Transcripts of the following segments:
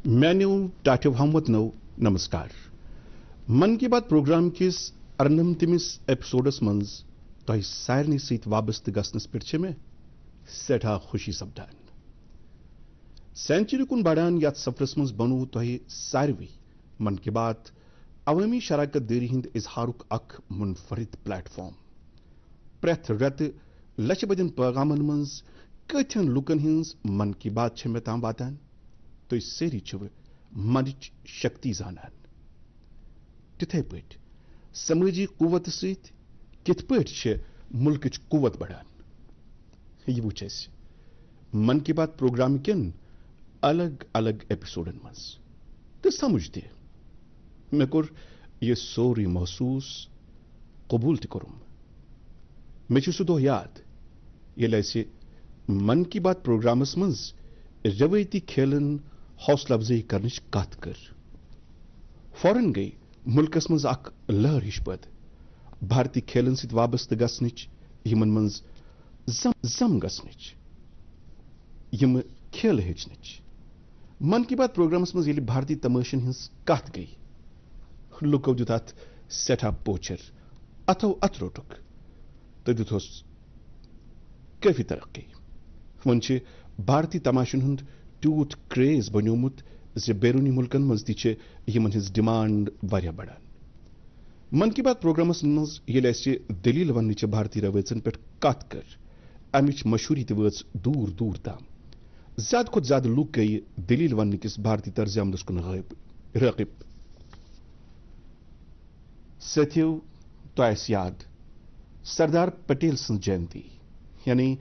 میانیو tattoo ہموتنو نمسکار من کی بات پروگرام کس ارنمتمس ایپیسوڈس منز تہ سارنی ست وابستہ گھنس پہ میں سٹھا خوشی سپدان سینچری کن بڑان یت سفرس مز بنو تہ ساروی من کی بات عوامی شراکت داری ہند اظہارک اخ منفرد پلیٹ فارم پریت رت لچھ بدین پیغامن مز کتن لکن ہنز من کی بات مے تام واتان تھی سیری چھو منچ شکتی زانان تتھے پٹ سماجی قوت ست کت پٹ ملکچ قوت بڑھان یہ وچ اس من کی بات پروگرام کن الگ الگ ایپیسوڈن مز تو سمجھ تہ مے کور یہ سوری محسوس قبول تہ کرم مے چھ سہ دہ یاد یل اسہ من کی بات پروگرامس مز روایتی کھیلن حوصلہ افزائی کرنچ کت کر فوراً گئی ملکس مز اخ لہر ہش پد بھارتی کھیلن ست وابستہ گھنچ یمن مز زم گھنچ یم کھیل ہچنچ من کی بات پروگرامس مز یل بھارتی تماشن ہنز کت گئی لکو دیت ات سٹھا پوچر اتھو ات روٹک تو دتس کافی ترقی ون بھارتی تماشن ہند تیوت کریز بنیومت ز بیرونی ملکن مز تہ یمن ہز ڈیمانڈ واریاہ بڑھان من کی بات پروگرامس مز یل اسہ دلیل ونچ بھارتی روایژن پہ کت کر امچ مشہوری تہ وٲژ دور دور تام زیادہ کھت زیادہ لوک گئی دلیل ون کس بھارتی طرز عملس کن راغب ساتھیو تہ یاد سردار پٹیل سن جینتی یعنی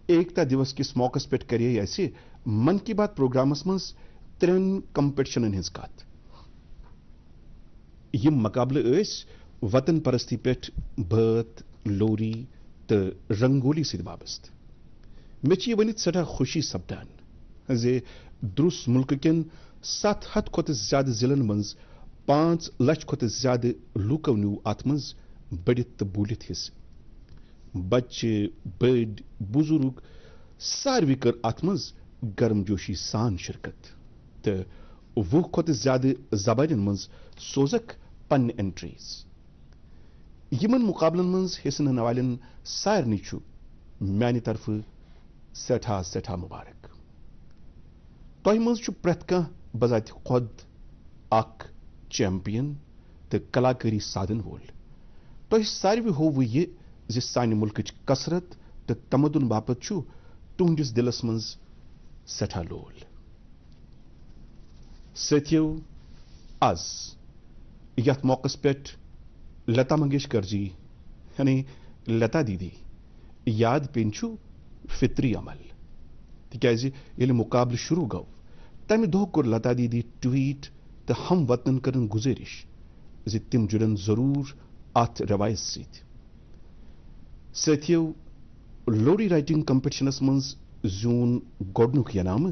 ایکتا دیوس کس موقع پہ کرے اسہ من کی بات پروگرامس مز ترین کمپٹیشنن ہز کت یم مقابلہ اس وطن پرستی پہ بٲتھ لوری تو رنگولی ست وابست مے یہ ونت سٹھا خوشی سپدان زِ درس ملک کن 700 کھت زیادہ ضلعن مز 5 لچھ کھت زیادہ لوکو نیو ات مز بڑھت تو بولت حصہ بچہ بڑ بزرگ ساروی کر ات مز گرم جوشی سان شرکت تو 20 کھت زیادہ زبانن مز سوزک پنہ انٹریز یمن مقابلن مز حصہ نن والن سارنی چھ میانہ طرف سٹھا سٹھا مبارک تہ مز چھ پریت کانٛہہ بذات خود اخ چیمپئن تو کلاکاری سادن وول تہ ساروی ہوو یہ ز سانہ ملکچ کثرت تو تمدن باپت چھ تہندس دلس مز سٹھا لول ساتھیو آز یت موقع پہ لتا منگیشکر جی یعنی لتا دیدی یاد پین فطری عمل تکیاز یل مقابلہ شروع گو تمہ دہ کور لتا دیدی ٹویٹ تو ہم وطنن کرن گزارش ز تم جڑن ضرور ات روایت ست ساتھیو لوری رائٹنگ کمپٹیشنس مز زیون گۄڈنیُک انعام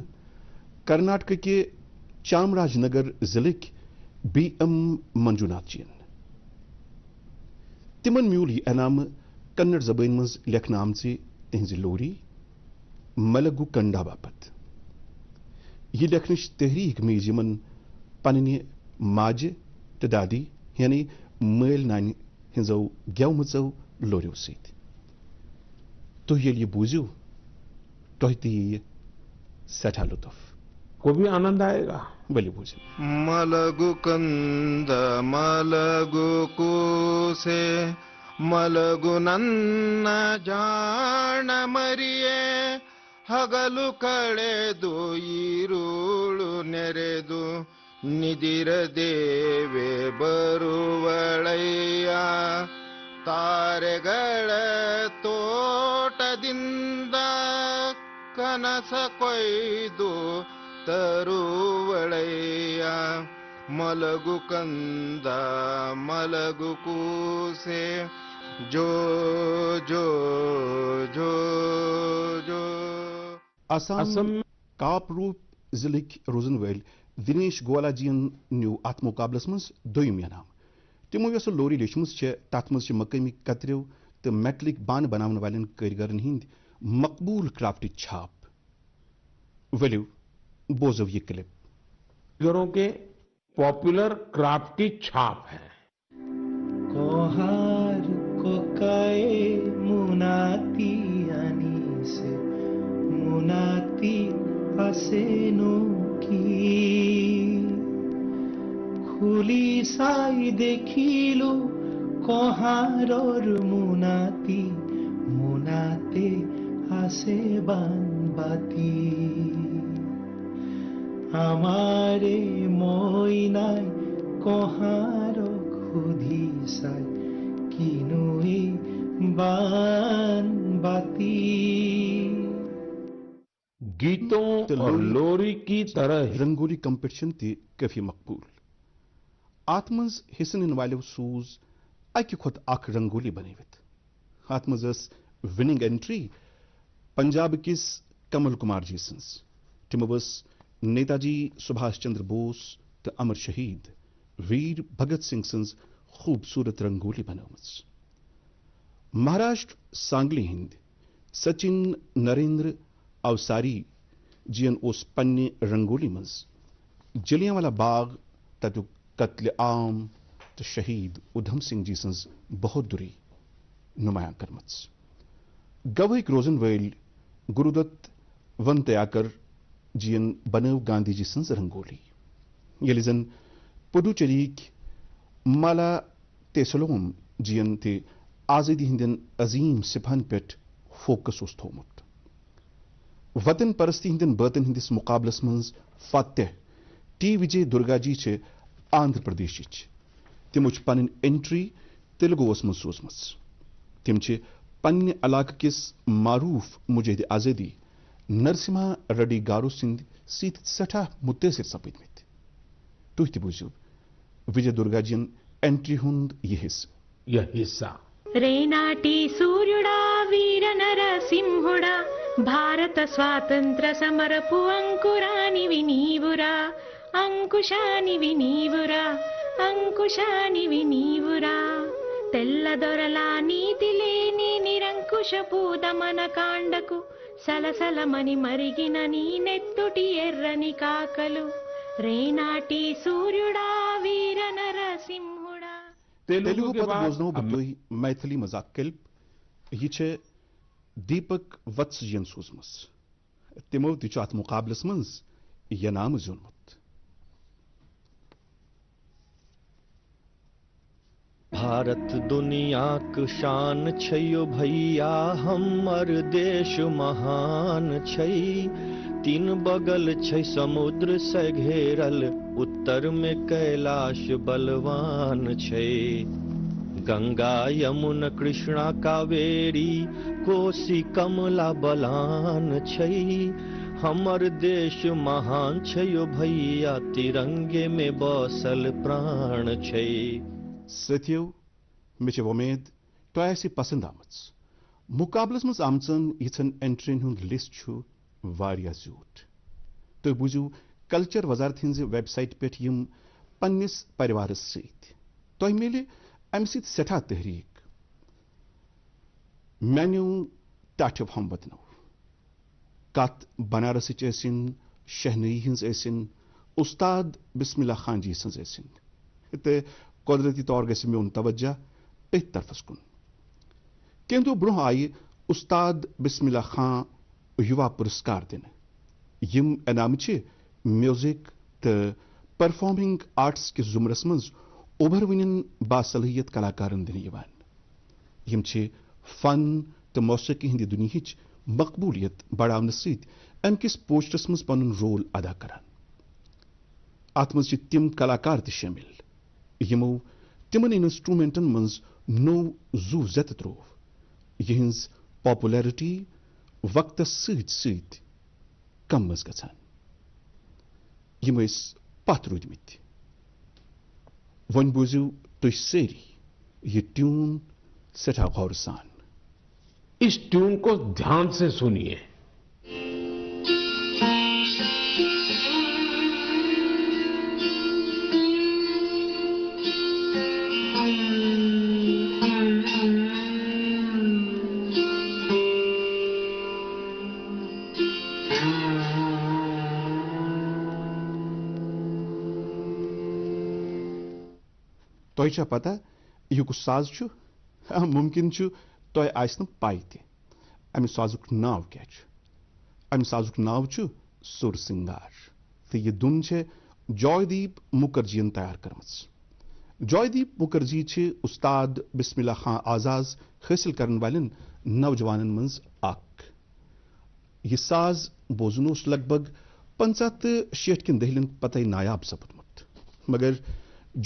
کرناٹک کے چامراج نگر ضلع بی ایم منجوناتھ جین تمن میول یہ انعام کنڑ زبان مز لکھنہ آمژ تہذ لوری ملگو کنڈا باپت یہ لکھنچ تحریک میج یمن پنہ ماجہ تو دادی یعنی مل نانہ ہنزو گیومژو لوریو ست تھی یل یہ بوزیو تہ تہ یہ سٹھا لطف کو بھی آنند آئے گا بلی بوزی ملگو کند ملگو کوسے ಮಲಗು ನನ್ನ ಜಾಣ ಮರಿಯೇ ಹಗಲು ಕಳೆದು ಈರುಳು ನೆರೆದು ನಿದಿರದೇವೆ ಬರುವಳಯ್ಯ ತಾರೆಗಳ ತೋಟದಿಂದ ಕನಸ ಕೊಯ್ದು ತರುವಳಯ್ಯ ಮಲಗು ಕಂದ ಮಲಗು ಕೂಸೆ ಜೋ ಜೋ ಜೋ ಜೋ آسام کاپ روپ ضلع روزن ول دنیش گولا جین نیو ات مقابلس مز دویم انعام تمو یس لوری لیچمز تت مز مقامی کتریو تو میٹلک بانہ بناون والن کاریگرن ہند مقبول کرافٹ چھاپ ولو بوزو یہ کلپ कारीगरों के पॉपुलर क्राफ्ट की छाप है। कोहार कोकाए मुनाती आनीसे मुनाती आसेनो की खुली साई देखिलो कोहारोर मुनाती मुनाते आसे बाती আমারে মইনাই কহারক খুধি সাই কিনুই বান বাতি गीतों और लोरी की तरह ही रंगोली कंपटीशन थी काफी मकबूल। आत्मज हिस्सन इन वाले सूज अकि खुद अख रंगोली बनिवित आत्मज विनिंग एंट्री पंजाब किस कमल कुमार जी सन्स तिमवस नेताजी सुभाष चंद्र बोस तो अमर शहीद वीर भगत सिंह सन्स खूबसूरत रंगोली बनवमस। महाराष्ट्र सांगली हिंद सचिन नरेंद्र अवसारी जियन उस पन्ने रंगोली मज जलियांवाला बाग ततु कत्ल आम तो शहीद उधम सिंह जी सन्स बहादुरी नुमायां करमस। गवैक रोजन वेल गुरुदत्त वन तयाकर जियन बनव गांधी जी सन्स रंगोली यलिजन पुडुचेरीक माला तेसलोम जियन ते आजादी हिंदन अजीम सिफान पेट फोकस उस थोमुट वतन परस्ती हिंदन बतन हिंदिस मुकाबलस मंज फतेह टी विजय दुर्गा जी छे आंध्र प्रदेश तिम पन एंट्री तेलुगु मज सोजमस तिम पन्ने इलाक किस मारूफ मुजाहिद आजादी नरसिम्हा रेड्डी गारो सिंध सीत सठा मुत्तासिर सपदमित तुह तु बूझियो विजय दुर्गा जीन एंट्री हुंद यह हिस्सा రేనాటి సూర్యుడా వీర నరసింహుడా భారత స్వాతంత్ర సమరపు అంకురానివి నీవురా అంకుశానివి నీవురా అంకుశానివి నీవురా తెల్లదొరల నీతి లేని నిరంకుశపు దమన కాండకు సలసలమని మరిగిన నీ నెత్తుటి ఎర్రని కాకలు రేనాటి సూర్యుడా వీర నరసింహుడా तेलुगु पद बोजनो बदलोई मैथिली मजाक किल्प यह दीपक वत्स जन सूजमस तिमो तु अत मुकाबलस मज यह नाम जोनमुत। भारत दुनिया क शान छैयो भैया हमर देश महान छै तीन बगल छै समुद्र से घेरल उत्तर में कैलाश बलवान छै गंगा यमुना कृष्णा कावेरी कोसी कमला बलान छै हमर देश महान छैयो भैया तिरंगे में बसल प्राण छै। सत्यो मे उम्मीद तोह पसंद आमच मुकाबलस मज आमचन यन एंट्रीन हुंद लिस्ट वारिया ज़्यूट तो बूझू कल्चर वजारत हिंज वेबसाइट पे यम पन्निस परिवारस सत तोह मिले अमि सत सठा तहरीक मेन्यू टाठव हम वतनो कत बनारस शहनई हज उस्ताद बिस्मिल्ला खान जी सज तो कुदरती तौर गि मोन तवज्जा अथ तरफस कुन केंदो ब्रोह आई उस्ताद बिस्मिल्ला खान युवा पुरस्कार दिन यम इनाम म्यूजिक तो परफॉर्मिंग आर्ट्स किस जुमरस मज उभरवन बासलियत कलाकारन दिन यम फन तो मौसीकी हिंद दुनिया मकबूलियत बढ़ावन सम किस पोस्टरस मज पन रोल अदा करान अत मज तिम कलाकार त शामिल यमो तिमन इंस्ट्रूमेंटन मज नो जू जत त्रोव यहज पॉपुलैरिटी वक्त सत कम मज गछान यम पत रूदमित वन बूझू तुम सारी यह ट्यून सठा गौर सान इस ट्यून को ध्यान से सुनिए। تۄہہِ چھا پتہ یہِ کُس ساز چھُ؟ مُمکِن چھُ تۄہہِ آسہِ نہٕ پاے تہِ اَمہِ سازُک ناو کیٛاہ چھُ؟ اَمہِ سازُک ناو چھُ سُر سِنگار تہٕ یہِ دُن چھےٚ جاے دیٖپ مُکھرجیَن تیار کٔرمٕژ. جاے دیٖپ مُکھرجی چھِ اُستاد بسم اللہ خان آزاز حٲصِل کرن والٮ۪ن نوجوانن منٛز اکھ. یہِ ساز بوزُن اوس لگ بگ 50 تہٕ 60 کٮ۪ن دہلٮ۪ن پتے نایاب سپُدمُت مگر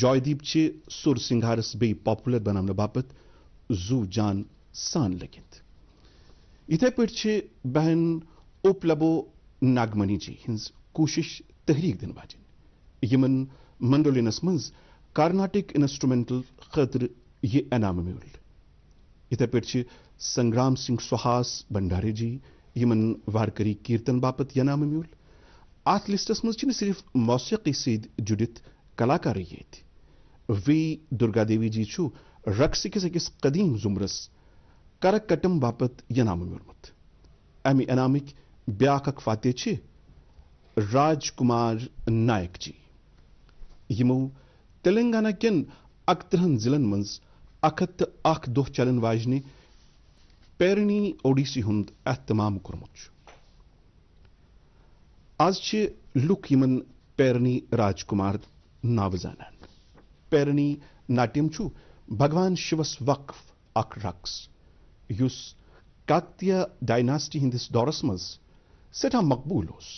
جاے دیٖپ چھِ سُر سِنگارس بیٚیہِ پاپولر بناونہٕ باپتھ زوٗ جان سان لٔگِتھ. یِتھے پٲٹھۍ چھِ بہن اوپلبو ناگمنی جی ہٕنٛز کوٗشش تحریٖک دِنہٕ واجیٚنۍ یِمن منڈولینس منٛز کارناٹک انسٹرومینٹل خٲطرٕ یہِ انعام میوٗل. یِتھے پٲٹھۍ چھِ سنگرام سنگھ سہاس بنڈارے جی یِمن وارکری کیرتن باپتھ یہِ انعام میوٗل. اتھ لسٹس منٛز چھِنہٕ صرف موسیقی سۭتۍ جُڑِتھ کلاکارٕے یٲتۍ. وی دُرگا دیوی جی چھُ رقص کِس أکِس قدیٖم ضُمرس کرکٹم باپتھ یہِ انعام میوٗلمُت. امہِ انعامٕکۍ بیٛاکھ اکھ فاتح چھِ راج کُمار نائک جی یِمو تلنگانہ کٮ۪ن 31 ضلعن منٛز 101 دۄہ چلن واجنہِ پیرنی اوڈیسی ہُنٛد اہتمام کوٚرمُت چھُ. آز چھِ لُکھ یِمن پیرنی راج کُمار ناوٕ زانان. پیرنی ناٹیم چھُ بھگوان شِوس وقف اکھ رقص یُس کاکتیہ ڈایناسٹی ہٕنٛدِس دورس منٛز سٮ۪ٹھاہ مقبوٗل اوس.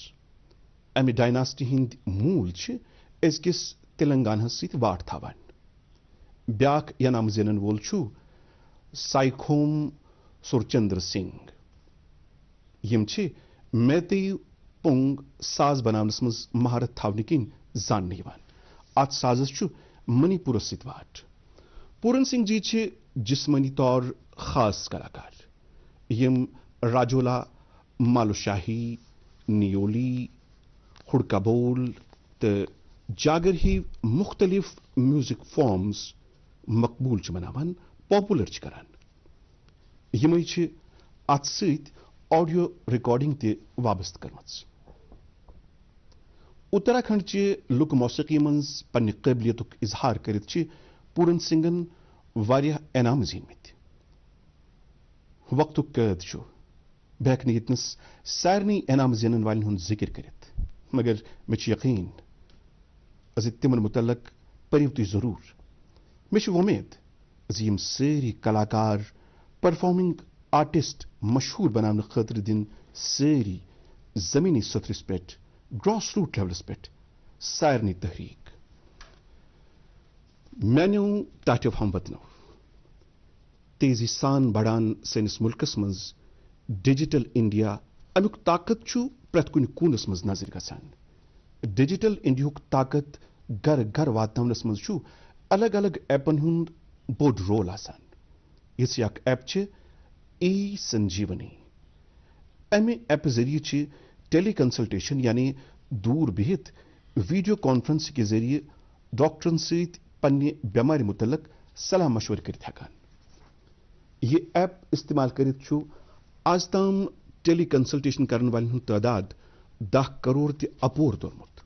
امہِ ڈایناسٹی ہٕنٛدۍ موٗل چھِ أزکِس تلنگانہس سۭتۍ واٹھ تھاوان. بیٛاکھ انعام زینن وول چھُ سائیکھوم سُرچندر سنگھ. یِم چھِ میتیو پونگ ساز بناونس منٛز مہارت تھاونہٕ کِنۍ زاننہٕ یِوان. اتھ سازس چھُ منی پوٗرس سۭتۍ واٹھ. پوٗرن سنگھ جی چھِ جسمٲنی طور خاص کلاکار یِم راجولا مالو شاہی نیولی ہُڑکا بول تہٕ جاگر ہی مختلف میوزک فارمز مقبوٗل چھِ بناوان پاپولر چھِ کران. یِمے چھِ اتھ سۭتۍ آڈیو ریکارڈنگ تہِ وابستہٕ کٔرمٕژ. اتراکھنڈ چہِ لُکہٕ موسیقی منٛز پننہِ قٲبلیتُک اظہار کٔرِتھ چھِ پوٗرن سنگن واریاہ انعام زیٖنمٕتۍ. وقتُک قٲد چھُ بہٕ ہٮ۪کہٕ نہٕ ییٚتنس سارنٕے انعام زینن والٮ۪ن ہُنٛد ذِکر کٔرِتھ مگر مےٚ چھُ یقیٖن زِ تِمن متعلق پٔرِو تُہۍ ضروٗر. مےٚ چھِ وۄمید زِ یِم سٲری کلاکار پرفارمنگ آرٹسٹ مشہوٗر بناونہٕ خٲطرٕ دِن سٲری زمینی سطرس پٮ۪ٹھ گراس روٹ لیولس پٮ۪ٹھ سارنٕے تحریٖک. میانیو ٹاٹھیو ہموطنو تیزی سان بڑان سٲنِس مُلکس منٛز ڈیجیٹل انڈیا امیُک طاقت چھُ پرٛٮ۪تھ کُنہِ کوٗنس منٛز نظر گژھان. ڈیجیٹل انڈیاہُک طاقت گرٕ گرٕ واتناونس منٛز چھُ الگ الگ ایپن ہُنٛد بوٚڑ رول آسان. یِژھٕے اکھ ایپ چھِ ای سنجیونی. امہِ ایپہٕ ذٔریعہٕ چھِ ٹیلی کنسلٹیشن یعنی دوٗر بِہِتھ ویڈیو کانفرنس کہِ ذٔریعہٕ ڈاکٹرن سۭتۍ پننہِ بٮ۪مارِ متعلق صلاح مشورٕ کٔرِتھ ہٮ۪کان. یہِ ایپ استعمال کٔرِتھ چھُ آز تام ٹیلی کنسلٹیشن کرن والٮ۪ن ہُنٛد تعداد 10 کروڑ تہِ اپور توٚرمُت.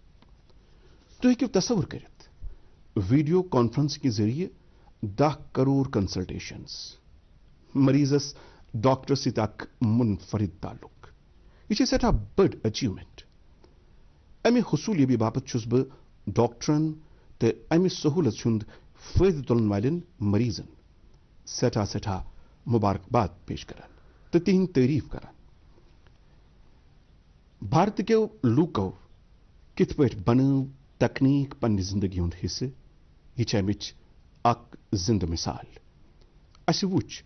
تُہۍ ہیٚکِو تصور کٔرِتھ ویڈیو کانفرنس کہِ ذٔریعہٕ 10 کروڑ کنسلٹیشنز. مریضس ڈاکٹر سۭتۍ اکھ منفرد تعلق. یہِ چھِ سٮ۪ٹھاہ بٔڑ اچیومنٹ. امہِ حصوٗلیٲبی باپتھ چھُس بہٕ ڈاکٹرن تہٕ امہِ سہوٗلت ہُنٛد فٲیدٕ تُلن والٮ۪ن مریضن سٮ۪ٹھاہ سٮ۪ٹھاہ مُبارکباد پیش کران تہٕ تِہنٛدۍ تعریٖف کران. بھارتکیو لوٗکو کِتھ پٲٹھۍ بنٲو تکنیٖک پننہِ زندگی ہُنٛد حصہٕ یہِ چھِ امِچ اکھ زِندٕ مثال. اسہِ وُچھ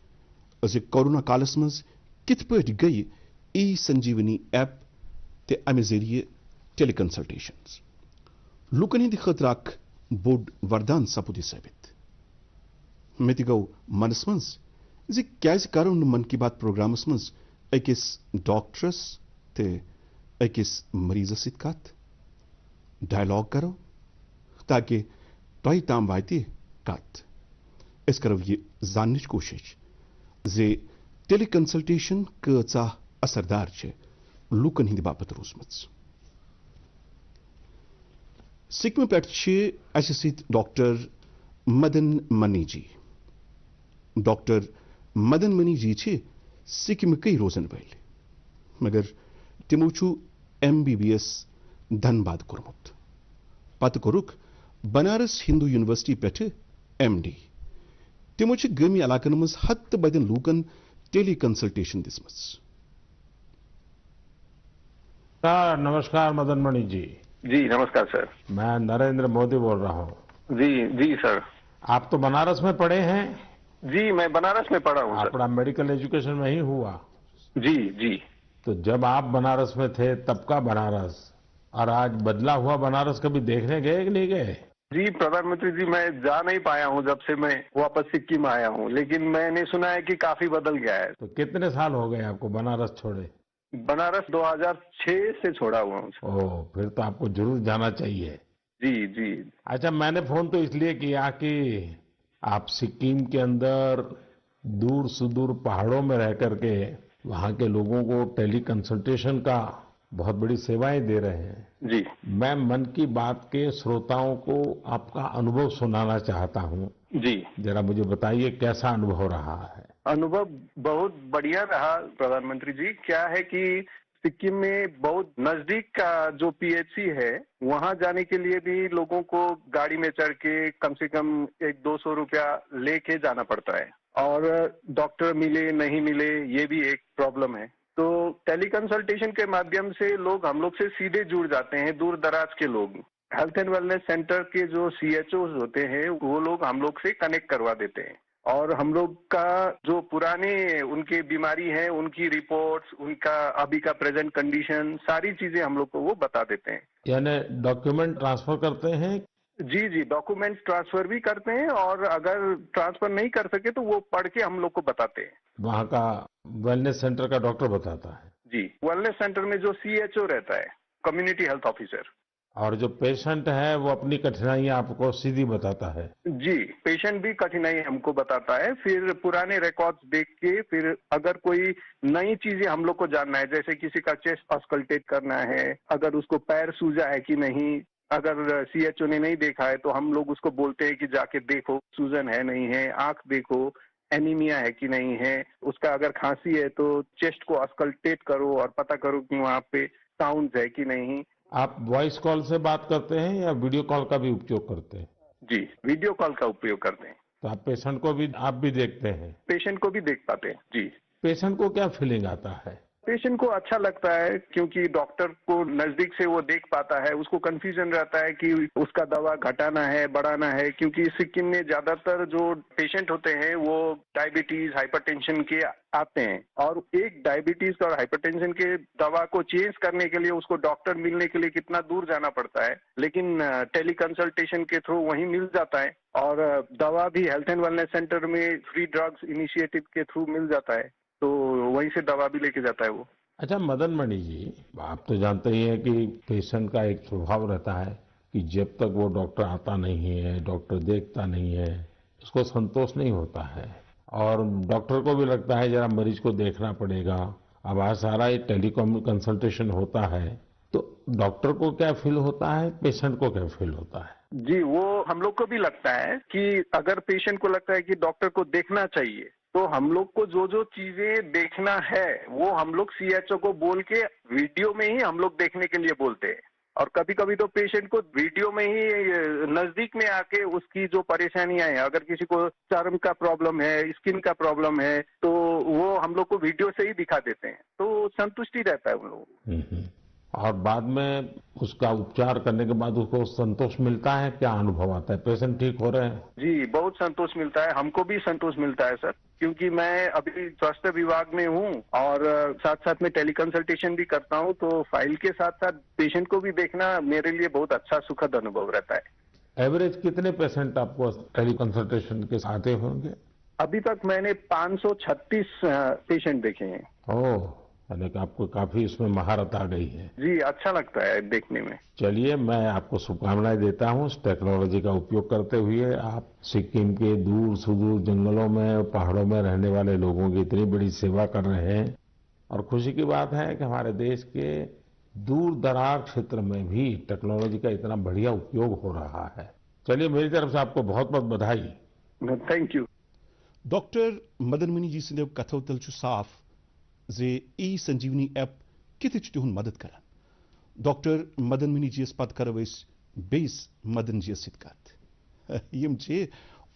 زِ کورونا کالس منٛز کِتھ پٲٹھۍ گٔیہِ ای سنجیونی ایپ تہٕ امہِ ذٔریعہٕ ٹیلی کنسلٹیشنز لوٗکن ہٕنٛدِ خٲطرٕ اکھ بوٚڑ وردان سپُد یہِ ثٲبت. مےٚ تہِ گوٚو منس منٛز زِ کیازِ کرو نہٕ من کی بات پروگرامس منٛز أکِس ڈاکٹرس تہٕ أکِس مریضس سۭتۍ کتھ. ڈایلاگ کرو تاکہِ تۄہہِ تام واتہِ کتھ. أسۍ کرو یہِ زاننٕچ کوٗشش زِ ٹیلی کنسلٹیشن کۭژاہ اثردار چھِ لوٗکن ہٕنٛدِ باپتھ روٗزمٕژ. سِکمہٕ پٮ۪ٹھ چھِ اسہِ سۭتۍ ڈاکٹر મદન મનીજી. ડોક્ટર મદન મનીજી છે સિક્કિમकै રોઝનવેल, मगर तिमो छु MBBS धनबाद कोर्मुत. पत कोरुक बनारस हिंदू यूनिवर्सिटी पेठ MD. तिमो छु गमी इलाकन मज हत्त बदन लूकन टेली कंसल्टेशन दिसमस. नमस्कार मदन मणि जी. जी नमस्कार सर. मैं नरेंद्र मोदी बोल रहा हूँ. जी जी सर. आप तो बनारस में पढ़े हैं? जी मैं बनारस में पढ़ा हूँ सर. आपका मेडिकल एजुकेशन वहीं हुआ? जी जी. तो जब आप बनारस में थे तब का बनारस और आज बदला हुआ बनारस कभी देखने गए कि नहीं गए? जी प्रधानमंत्री जी, मैं जा नहीं पाया हूँ जब से मैं वापस सिक्किम आया हूँ, लेकिन मैंने सुना है कि काफी बदल गया है. तो कितने साल हो गए आपको बनारस छोड़े? बनारस 2006 से छोड़ा हुआ हूँ सर. ओह, फिर तो आपको जरूर जाना चाहिए. जी जी. अच्छा, मैंने फोन तो इसलिए किया कि आप सिक्किम के अंदर दूर सुदूर पहाड़ों में रह करके वहाँ के लोगों को टेली कंसल्टेशन का बहुत बड़ी सेवाएं दे रहे हैं. जी. मैं मन की बात के श्रोताओं को आपका अनुभव सुनाना चाहता हूँ. जी. जरा मुझे बताइए कैसा अनुभव रहा है? अनुभव बहुत बढ़िया रहा प्रधानमंत्री जी. क्या है कि सिक्किम में बहुत नजदीक का जो PHC है, वहाँ जाने के लिए भी लोगों को गाड़ी में चढ़ के कम से कम 100-200 रुपया लेके जाना पड़ता है, और डॉक्टर मिले नहीं मिले ये भी एक प्रॉब्लम है. तो टेली कंसल्टेशन के माध्यम से लोग हम लोग से सीधे जुड़ जाते हैं. दूर दराज के लोग हेल्थ एंड वेलनेस सेंटर के जो CHOs होते हैं वो लोग हम लोग से कनेक्ट करवा देते हैं, और हम लोग का जो पुराने उनकी बीमारी है, उनकी रिपोर्ट्स, उनका अभी का प्रेजेंट कंडीशन, सारी चीजें हम लोग को वो बता देते हैं. यानी डॉक्यूमेंट ट्रांसफर करते हैं? जी जी, डॉक्यूमेंट्स ट्रांसफर भी करते हैं, और अगर ट्रांसफर नहीं कर सके तो वो पढ़ के हम लोग को बताते हैं. वहाँ का वेलनेस सेंटर का डॉक्टर बताता है? जी, वेलनेस सेंटर में जो CHO रहता है, कम्युनिटी हेल्थ ऑफिसर. और जो पेशेंट है वो अपनी कठिनाइयां आपको सीधी बताता है? जी, पेशेंट भी कठिनाई हमको बताता है. फिर पुराने रिकॉर्ड्स देख के, फिर अगर कोई नई चीजें हम लोग को जानना है, जैसे किसी का चेस्ट ऑस्कल्टेट करना है, अगर उसको पैर सूजा है कि नहीं, अगर CHO ने नहीं देखा है तो हम लोग उसको बोलते हैं कि जाके देखो सूजन है नहीं है, आंख देखो, एनीमिया है कि नहीं है, उसका अगर खांसी है तो चेस्ट को ऑस्कल्टेट करो और पता करो कि वहाँ पे साउंड है कि नहीं. आप वॉइस कॉल से बात करते हैं या वीडियो कॉल का भी उपयोग करते हैं? जी, वीडियो कॉल का उपयोग करते हैं. तो आप पेशेंट को भी आप भी देखते हैं? पेशेंट को भी देख पाते हैं. जी. पेशेंट को क्या फीलिंग आता है? पेशेंट को अच्छा लगता है, क्योंकि डॉक्टर को नजदीक से वो देख पाता है. उसको कंफ्यूजन रहता है कि उसका दवा घटाना है, बढ़ाना है, क्योंकि सिक्किम में ज्यादातर जो पेशेंट होते हैं वो डायबिटीज, हाइपरटेंशन के आते हैं, और एक डायबिटीज और हाइपरटेंशन के दवा को चेंज करने के लिए उसको डॉक्टर मिलने के लिए कितना दूर जाना पड़ता है. लेकिन टेली कंसल्टेशन के थ्रू वहीं मिल जाता है, और दवा भी हेल्थ एंड वेलनेस सेंटर में फ्री ड्रग्स इनिशिएटिव के थ्रू मिल जाता है, तो वहीं से दवा भी लेके जाता है वो. अच्छा मदन मणि जी, आप तो जानते ही हैं कि पेशेंट का एक स्वभाव रहता है कि जब तक वो डॉक्टर आता नहीं है, डॉक्टर देखता नहीं है, उसको संतोष नहीं होता है, और डॉक्टर को भी लगता है जरा मरीज को देखना पड़ेगा. अब आज सारा ये टेलीकॉम कंसल्टेशन होता है, तो डॉक्टर को क्या फील होता है, पेशेंट को क्या फील होता है? जी, वो हम लोग को भी लगता है कि अगर पेशेंट को लगता है कि डॉक्टर को देखना चाहिए, तो हम लोग को जो जो चीजें देखना है वो हम लोग CHO को बोल के वीडियो में ही हम लोग देखने के लिए बोलते हैं. और कभी कभी तो पेशेंट को वीडियो में ही नजदीक में आके उसकी जो परेशानियां हैं, अगर किसी को चर्म का प्रॉब्लम है, स्किन का प्रॉब्लम है, तो वो हम लोग को वीडियो से ही दिखा देते हैं, तो संतुष्टि रहता है उन लोगों को. और बाद में उसका उपचार करने के बाद उसको संतोष मिलता है? क्या अनुभव आता है? पेशेंट ठीक हो रहे हैं? जी, बहुत संतोष मिलता है. हमको भी संतोष मिलता है सर, क्योंकि मैं अभी स्वास्थ्य विभाग में हूँ और साथ साथ में टेली कंसल्टेशन भी करता हूँ, तो फाइल के साथ साथ पेशेंट को भी देखना मेरे लिए बहुत अच्छा सुखद अनुभव रहता है. एवरेज कितने पेशेंट आपको टेली कंसल्टेशन के आते होंगे? अभी तक मैंने 536 पेशेंट देखे हैं. ओह, यानी कि आपको काफी इसमें महारत आ गई है. जी, अच्छा लगता है देखने में. चलिए, मैं आपको शुभकामनाएं देता हूँ. इस टेक्नोलॉजी का उपयोग करते हुए आप सिक्किम के दूर सुदूर जंगलों में, पहाड़ों में रहने वाले लोगों की इतनी बड़ी सेवा कर रहे हैं, और खुशी की बात है कि हमारे देश के दूर दराज क्षेत्र में भी टेक्नोलॉजी का इतना बढ़िया उपयोग हो रहा है. चलिए मेरी तरफ से आपको बहुत बहुत बधाई। Thank you. Doctor Madan Mani ji सिंधो कथो तल छु साफ जे ई संजीवनी ऐप कित तुहन मदद करान। डॉक्टर मदन मनी जी पत करो बेस मदन जी सित कत यम छे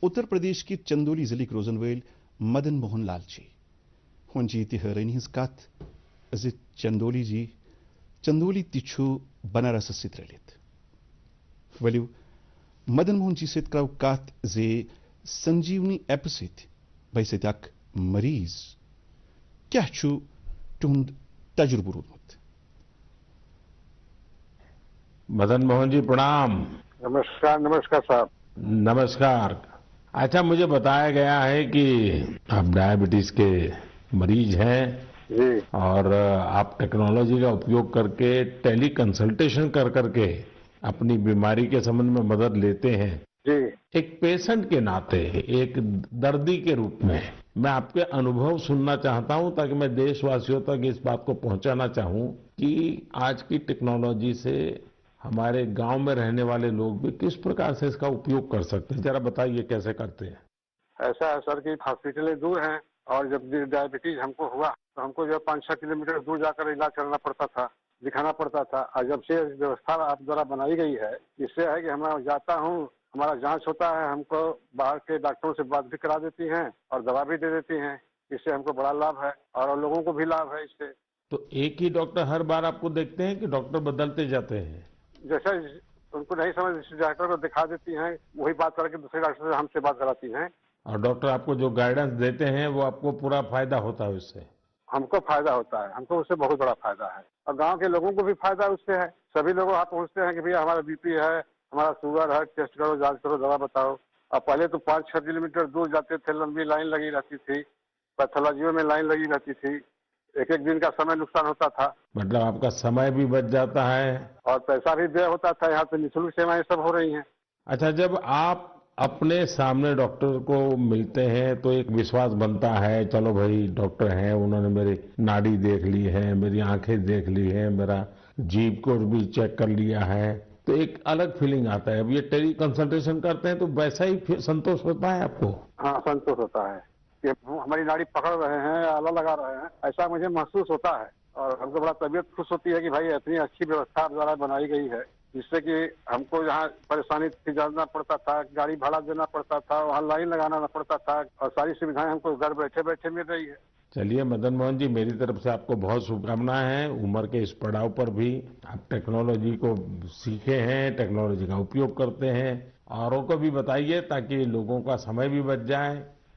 उत्तर प्रदेश के चंदौली जिले के रोजन वेल मदन मोहन लाल जी वन जी ति हैरानी हज कत जे चंदौली तिछु बनारस सित रलित वलियो मदन मोहन जी सित करो कत जे संजीवनी ऐप सित बे सित अक मरीज क्या छु तुहंद तजुर्बो रोदमुत। मदन मोहन जी प्रणाम। नमस्कार। नमस्कार साहब। नमस्कार। अच्छा, मुझे बताया गया है कि आप डायबिटीज के मरीज हैं जी। और आप टेक्नोलॉजी का उपयोग करके टेली कंसल्टेशन कर करके अपनी बीमारी के संबंध में मदद लेते हैं। जी। एक पेशेंट के नाते, एक दर्दी के रूप में मैं आपके अनुभव सुनना चाहता हूं ताकि मैं देशवासियों तक इस बात को पहुंचाना चाहूं कि आज की टेक्नोलॉजी से हमारे गांव में रहने वाले लोग भी किस प्रकार से इसका उपयोग कर सकते हैं। जरा बताइए कैसे करते हैं। ऐसा है सर कि हॉस्पिटलें दूर हैं और जब डायबिटीज हमको हुआ तो हमको जो 5-6 किलोमीटर दूर जाकर इलाज करना पड़ता था, दिखाना पड़ता था। और जब से व्यवस्था आप द्वारा बनाई गई है, इससे है कि मैं जाता हूँ, हमारा जांच होता है, हमको बाहर के डॉक्टरों से बात भी करा देती हैं और दवा भी दे देती हैं। इससे हमको बड़ा लाभ है और लोगों को भी लाभ है इससे। तो एक ही डॉक्टर हर बार आपको देखते हैं कि डॉक्टर बदलते जाते हैं? जैसे उनको नहीं समझ डॉक्टर को दिखा देती हैं, वही बात करके दूसरे डॉक्टर से हमसे बात कराती हैं। और डॉक्टर आपको जो गाइडेंस देते हैं वो आपको पूरा फायदा होता है उससे? हमको फायदा होता है, हमको उससे बहुत बड़ा फायदा है और गांव के लोगों को भी फायदा उससे है। सभी लोग वहाँ पहुँचते हैं कि भैया हमारा बीपी है, हमारा शुगर है, टेस्ट करो, जांच करो, दवा बताओ। और पहले तो 5-6 किलोमीटर दूर जाते थे, लंबी लाइन लगी रहती थी, पैथोलॉजियों में लाइन लगी रहती थी, एक दिन का समय नुकसान होता था। मतलब आपका समय भी बच जाता है और पैसा भी व्यय होता था। यहाँ पे निःशुल्क सेवाएं सब हो रही हैं। अच्छा, जब आप अपने सामने डॉक्टर को मिलते हैं तो एक विश्वास बनता है, चलो भाई डॉक्टर हैं, उन्होंने मेरी नाड़ी देख ली है, मेरी आंखें देख ली है, मेरा जीभ को भी चेक कर लिया है, तो एक अलग फीलिंग आता है। अब ये टेली कंसल्टेशन करते हैं तो वैसा ही संतोष होता है आपको? हाँ, संतोष होता है कि हमारी नाड़ी पकड़ रहे हैं, आला लगा रहे हैं, ऐसा मुझे महसूस होता है। और हमको बड़ा तबीयत खुश होती है कि भाई इतनी अच्छी व्यवस्था द्वारा बनाई गई है, जिससे कि हमको जहाँ परेशानी थी, जाना पड़ता था, गाड़ी भाड़ा देना पड़ता था, वहाँ लाइन लगाना पड़ता था, और सारी सुविधाएं हमको घर बैठे बैठे मिल रही है। चलिए मदन मोहन जी, मेरी तरफ से आपको बहुत शुभकामनाएं हैं। उम्र के इस पड़ाव पर भी आप टेक्नोलॉजी को सीखे हैं, टेक्नोलॉजी का उपयोग करते हैं। औरों को भी बताइए ताकि लोगों का समय भी बच जाए,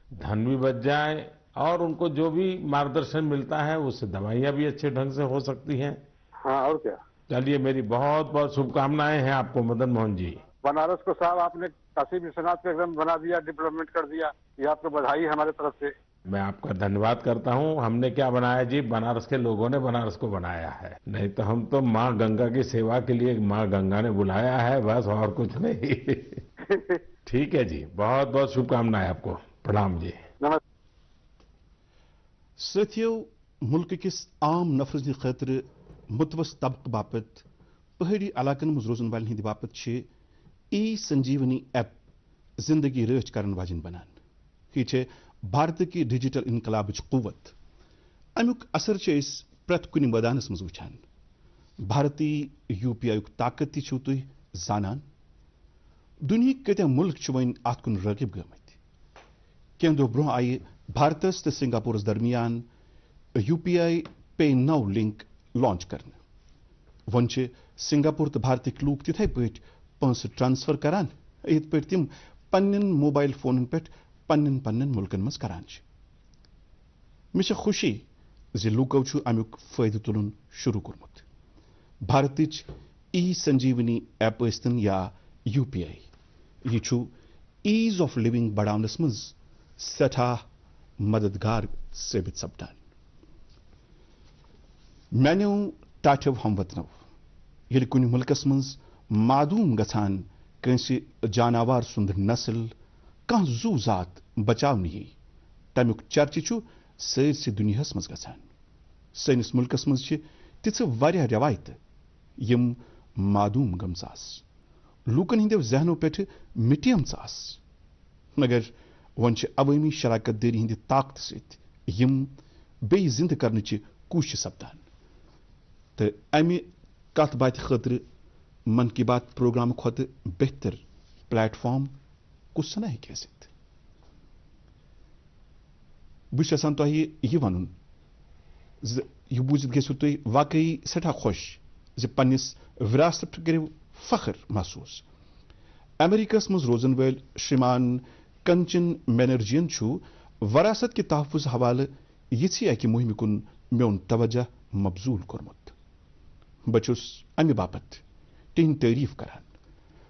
धन भी बच जाए और उनको जो भी मार्गदर्शन मिलता है उससे दवाइयाँ भी अच्छे ढंग से हो सकती हैं। हाँ, और क्या। चलिए, मेरी बहुत बहुत शुभकामनाएं हैं आपको मदन मोहन जी। बनारस को साहब आपने काशी विश्वनाथ को एकदम बना दिया, डेवलपमेंट कर दिया, ये आपको बधाई हमारे तरफ से। मैं आपका धन्यवाद करता हूं। हमने क्या बनाया जी, बनारस के लोगों ने बनारस को बनाया है। नहीं तो हम तो माँ गंगा की सेवा के लिए माँ गंगा ने बुलाया है, बस और कुछ नहीं। ठीक है जी, बहुत बहुत शुभकामनाएं आपको। प्रणाम जी। नमस्ते। साथियों, मुल्क किस आम नफर खतर मुतवस तबक बापत पहाड़ी इलाकन मज रोजन वालन हंद बापत ई संजीवनी ऐप जिंदगी रच कर वाजन बनान। यह भारत की डिजिटल इनकलाब कुव्वत। अमुक असर प्रत कुन मैदानस मज वुचान। भारतीय UPI ताकत तुम जानान। दुनिया कत्या मुल्क वन अत कुन रगिब गमत। कह दो ब्रोह आई भारतस तो सिंगापुरस दरमियान UPI पे नाउ लिंक लॉन्च कर। वन सिंगापुर तो भारत लूक तिथे पे पैसे ट्रांसफर करान इत पे तिम पन्न मोबाइल फोन पे पन्न मुल्कन मज करान। मे खुशी जे लूको अमुक फायदे तुलन शुरू कोर्मुत। भारत ई संजीवनी ऐप स्तन या UPI यह ईज ऑफ लिविंग बढ़ावनस मज सठा मददगार साबित सपदान। मैनो टाठो हमवतनो ये कुन मुल्कस मज मादूम गसान कंसी जानवर सुंद नस्ल कह जू जात बचाव यी तमुक चर्चा सरसी दुनिया मज गसान। सनिस मुल्कस मज तिथ वारिया रवायत यम मादूम गमजास लूकन हिंदो जहनों पे मिटियम आस मगर वन अवामी शराकत दारी हिंद ताकत सत बे जिंद कर कोशिश सपदान तो अमि कत बात खतर मन की बात प्रोग्राम खुद बेहतर प्लेटफॉर्म कुछ ना हे बस तुह वन यह बूझित गो तुम वाकई सठा खुश ज पन्निस विरासत करो फख्र महसूस अमेरिकस मज रोजन वाल श्रीमान कंचन बैनर्जियन वरासत के तहफ़ुज़ हवाले यी अकि मुहिम कुन मोन तवज्जो मबजूल कोरमुत बचुस अमि बापत तिहंद तारीफ करान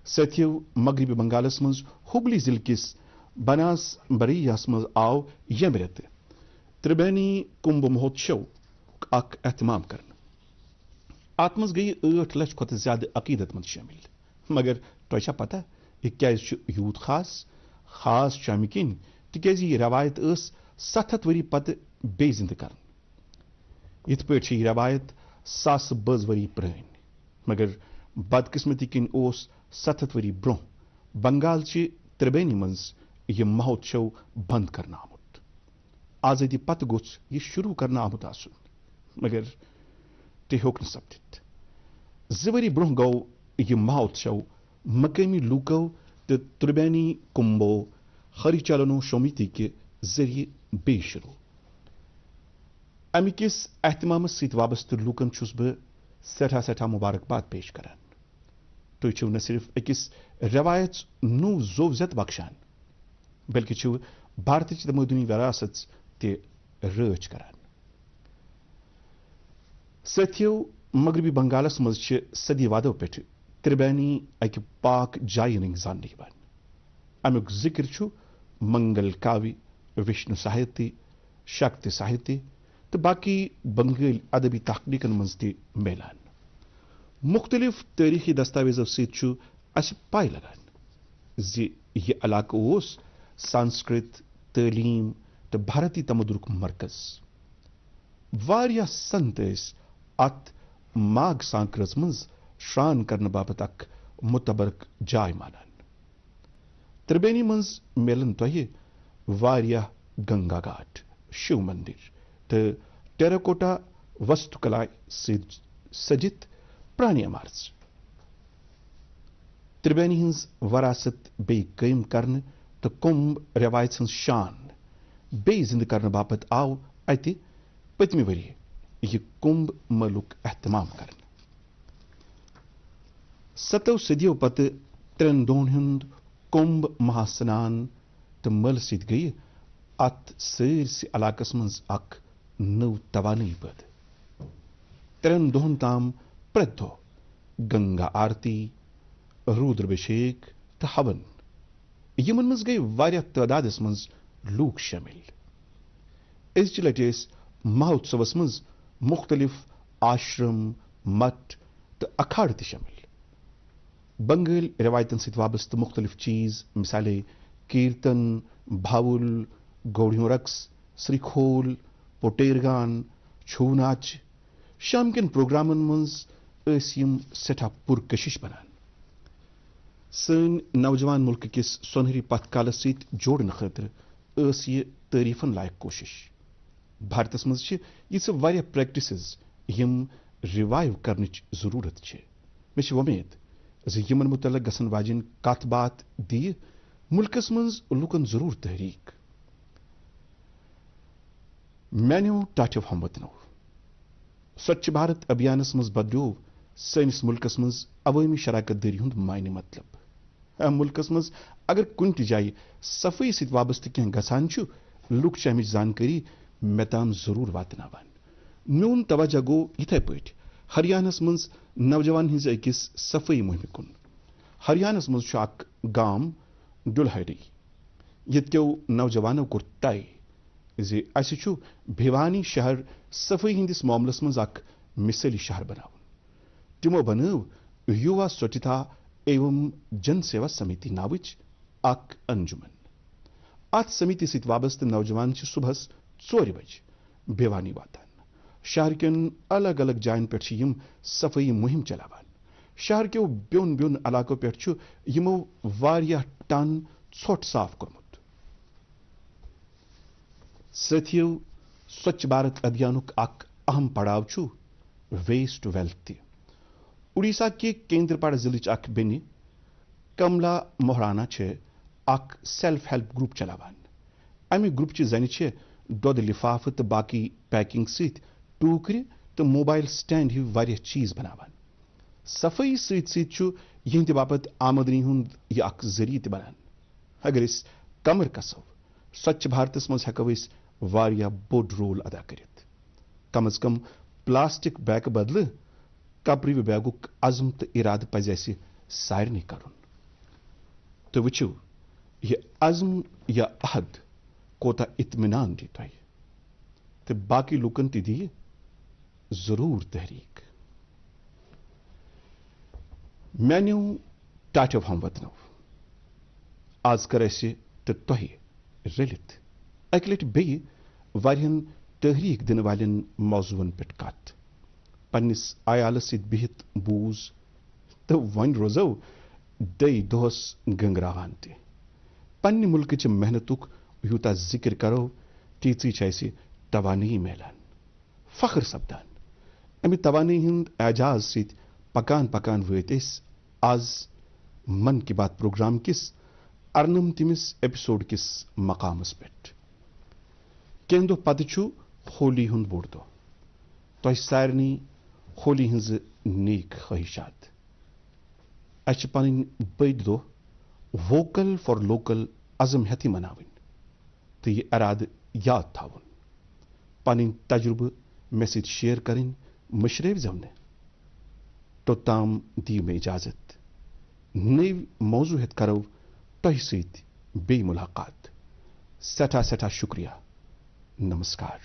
सत्यो मगरबी बंगालस मज हुबली जिले किस बनास बरैयास मज आव यम रेत त्रिबेनी कुंभ महोत्सव अख एहतमाम करन अत मज गई 8 लाख खुद ज्यादा अकीदतमंद शामिल मगर तुझा पता यह क्या यूत खास अमि किन तिकाज यह रवायत 700 वरी पत बे जिंद कर यथ पे यह रवायत 1000 वरी पुरान मगर बदकिस्मती किन 700 वरी ब्रोह बंगाल त्रिबेनी मज यह महोत्सव बंद करना आमुत आजादी पत गोछ यह शुरू करना आमुत आसुन मगर तह होक न सपदित 2 वरी ब्रोह गो यह महोत्सव मकामी लूको तो त्रिबेनी कुंभो हरिचलनो समिति के जरिए बे शुरू अमिकिस एहतमाम सत वाबस्त लूकन बह सठा मुबारकबाद पेश करान तुम न सिर्फ अकिस रवायत नो जोवजत बख्शान बल्कि भारत तमदनी विरासत रच करान सत्यो मगरबी बंगालस मज सदी वादों पे त्रिबेनी अक पाक जाय जान अमुक जिक्र मंगल काव्य विष्णु साहित्य शक्ति साहित्य तो बाकी बंगाल अदबी तकनीकन मज मिलान मुख्तलिफ तारीखी दस्तावेजों सत पाई लगान जी यह इलाक संस्कृत तालीम तो भारतीय तमदुरुक मरकज वारिया संत अत माघ सांक्रस मज श्रान करने बाबत अख मुतबरक जाय मानान त्रिबेनी मज मिलन तुह वारिया गंगा घाट शिव मंदिर तो टेराकोटा वस्तुकला सजित प्राणी इमारत त्रिबेनी हज वरासत बे कायम करने तो कुंभ रवायत हज शान बे जिंद करने बाबत आव अत पतमि वरी यह कुंभ मलुक एहतमाम कर 7 सदियों पत 3 दोन हुंद कुंभ महास्नान तो मल सत गई अत सरसे इलाकस मज अख नव तवानी पद 3 दोहन ताम प्रत दो गंगा आरती रुद्राभिषेक तो हवन यमन मज गई वारिया तादादस मज लूक शामिल इस लटे महोत्सवस मज मुख्तलिफ आश्रम मठ तो अखाड़ त शामिल बंगाल रवायतन सत वाबस्त मुख्तलिफ चीज मिसाले कीर्तन भावुल गौड़ियों रक्स श्रीखोल पोटेर गान छू नाच शाम किन प्रोग्रामन मज सठा पुरकशिश बनान सन नौजवान मुल्क किस सोनहरी पथकाल सत जोड़न खतर यह तारीफन लायक कोशिश भारतस मज यह वारिया प्रैक्टिसेस यम रिवाइव करने जरूरत मे उम्मीद यमन मुतलक गसन वाजिन कत बात दी मुल्कस मज लुकन जरूर तहरीक मैनो टाटो हमवतनो स्वच्छ भारत अभियानस मज बदलो सैनिस मुल्कस मज अवामी शराकत दारी हुंद मायने मतलब मुल्कस मज अगर कुन जाय सफाई सत वाबस्त कह गसान लुक अमिच जानकारी मे ताम जरूर वातनावान मोन तवज्जो गो इथे पट हरियाणस मज नौजवान हिंज अकिस सफाई मुहिम कुन हरियाणस मज अख गाम डुलहरी यत्यो नौजवानों कोर तय जे असु भिवानी शहर सफाई हिंदिस मामलस मज अख मिसाली शहर बनावन तिमो बनव युवा स्वच्छता एवं जन सेवा समिति नाविच अख अंजुमन अत समिति सत वाबस्त नौजवान सुबहस 4 बजे भिवानी वातान शहर कन अलग अलग जायन पे सफाई मुहिम चलावान शहर के ब्योन ब्योन इलाकों पे यमो वारिया टन ोट साफ कोर्मुत। साथियों, स्वच्छ भारत अभियानुक अख अहम पड़ाव वेस्ट टू वेल्थ ति। उड़ीसा के केंद्रपाड़ा जिले अख बेनि कमला मोहराना अख सेल्फ हेल्प ग्रुप चलावान। अमि ग्रुप जन दोद लिफाफ तो बाकी पैकिंग सहित टूकर तो मोबाइल स्टैंड हिव वारिया चीज बनावान। सफाई सहित यहंद बापत आमदनी हुंद यह अख जरिए त बनान। अगर इस कमर कसो स्वच्छ भारत मज हेको वारिया बोड रोल अदा करित। कम अज कम प्लास्टिक बैग बदल कपरी बैगुक अज़म तो इराद पज अस सारनी करुन। तो वुचु यह अज़म या अहद कोता इत्मीनान दी तुह तो बाकी लुकन ती दी जरूर तहरीक। मैन्यू टाटो हम वतनो आज कर तो तुह रलित अक लट बे वारियन तहरीक दिन वालन मौजून पे कत पन्निस आयाल सत बिहित बूज तो वन रोजो दई दोहस गंगरावान ते पन्नि मुल्क च मेहनतुक यूता जिक्र करो तीची तवानी मेलान फख्र सपदान। अमि तवानी हिंद एजाज सत पकान पकान वत आज मन की बात प्रोग्राम किस 48 एपिसोड किस मकामस पे। कें दो पद होली हुंद बोड़ दो तुह सारनी होली हज नेक ख्वाहिशात। अच पन बद दो वोकल फॉर लोकल अज़म हेथि मनावन तो यह इराद याद थावन। पन तजुर्बे मे सत शेयर करें मशरेव जमने। तोताम दी में इजाजत नव मौजू हेत करो तुह सत बे मुलाकात। सठा सठा शुक्रिया। नमस्कार।